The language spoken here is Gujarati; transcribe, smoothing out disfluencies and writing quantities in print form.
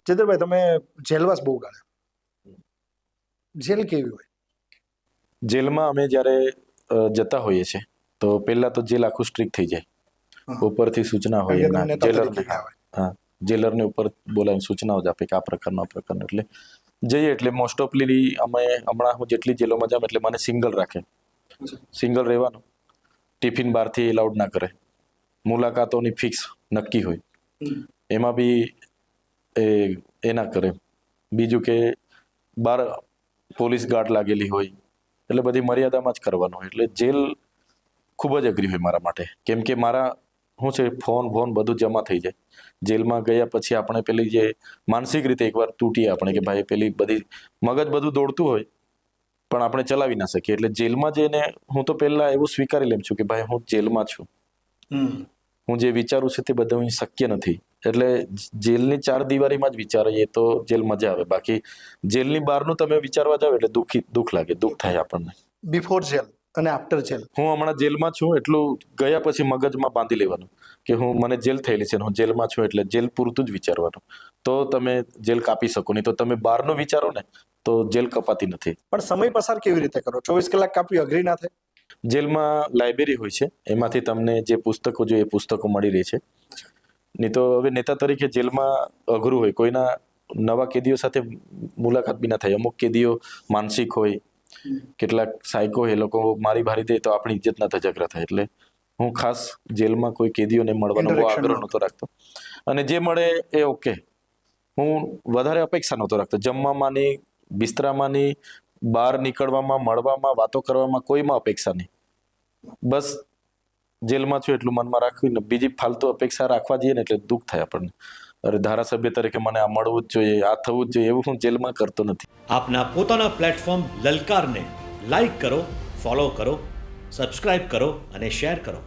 ચેતરભાઈ, તમે જેલવાસ બહુ ગાળ્યા, જેલ કેવી હોય? જેલમાં અમે જ્યારે જતા હોઈએ છીએ તો પહેલા તો જેલ આખું સ્ટ્રિક્ટ થઈ જાય, ઉપરથી સૂચના હોય કારણ કે તમે એમના નેતા જેલરને. તરીકે ગયા હોય. હા, જેલરને ઉપર બોલાવીને સૂચનાઓ જ આપે કે આ પ્રકારનું એટલે જઈએ. એટલે મોસ્ટ ઓફલી અમે હમણાં હું જેટલી જેલોમાં જાઉં એટલે મને સિંગલ રાખે, સિંગલ રહેવાનું. ટિફિન બહારથી એલાઉડ ના કરે, મુલાકાતોની ફિક્સ નક્કી હોય, એમાં બી એ ના કરે. બીજું કે બહાર પોલીસ ગાર્ડ લાગેલી હોય, એટલે બધી મર્યાદામાં જ કરવાનું હોય. એટલે જેલ ખૂબ જ અઘરી હોય મારા માટે, કેમ કે મારા શું છે ફોન બધું જમા થઈ જાય. જેલમાં ગયા પછી આપણે પેલી જે માનસિક રીતે એકવાર તૂટીએ આપણે કે ભાઈ પેલી બધી મગજ બધું દોડતું હોય પણ આપણે ચલાવી ના શકીએ. એટલે જેલમાં જઈને હું તો પહેલા એવું સ્વીકારી લેમ છું કે ભાઈ હું જેલમાં છું, હું જે વિચારું છું તે બધું શક્ય નથી. એટલે જેલની 4 દિવારીમાં જ વિચારીએ તો જેલ મજા આવે. બાકી જેલની બહારનું તમે વિચારવા જાવ એટલે દુઃખ લાગે, દુઃખ થાય આપણને. બિફોર જેલ અને આફ્ટર જેલ. હું હમણાં જેલમાં છું એટલું ગયા પછી મગજમાં બાંધી લેવાનું કે મને જેલ થયેલી છે, હું જેલમાં છું એટલે જેલ પૂરતું જ વિચારવાનું. તો તમે જેલ કાપી શકો, નહીં તો તમે બહારનું વિચારો ને તો જેલ કપાતી નથી. પણ સમય પસાર કેવી રીતે કરો? 24 કલાક કાપવી અઘરી ના થાય? જેલમાં લાઇબ્રેરી હોય છે, એમાંથી તમને જે પુસ્તકો જોઈએ એ પુસ્તકો મળી રહે છે. નહીં તો હવે નેતા તરીકે જેલમાં અઘરું હોય, કોઈના નવા કેદીઓ સાથે મુલાકાત બી ના થાય. અમુક કેદીઓ માનસિક હોય, કેટલાક સાયકો એ લોકો મારી ભારી દે તો આપણી ઇજ્જતના ધજાગરા થાય. એટલે હું ખાસ જેલમાં કોઈ કેદીઓને મળવાનો બહુ આગ્રહ નહોતો રાખતો, અને જે મળે એ ઓકે. હું વધારે અપેક્ષા નહોતો રાખતો જમવામાંની, બિસ્તરામાંની, બહાર નીકળવામાં, મળવામાં, વાતો કરવામાં કોઈમાં અપેક્ષા નહીં. બસ જેલમાં છું એટલું મનમાં રાખવી ને બીજી ફાલતુ અપેક્ષા રાખવા જઈએ ને એટલે દુઃખ થાય આપણને. અરે ધારાસભ્ય તરીકે મને આ મળવું જ જોઈએ, આ થવું જ જોઈએ, એવું હું જેલમાં કરતો નથી. આપના પોતાના પ્લેટફોર્મ લલકારને લાઈક કરો, ફોલો કરો, સબસ્ક્રાઇબ કરો અને શેર કરો.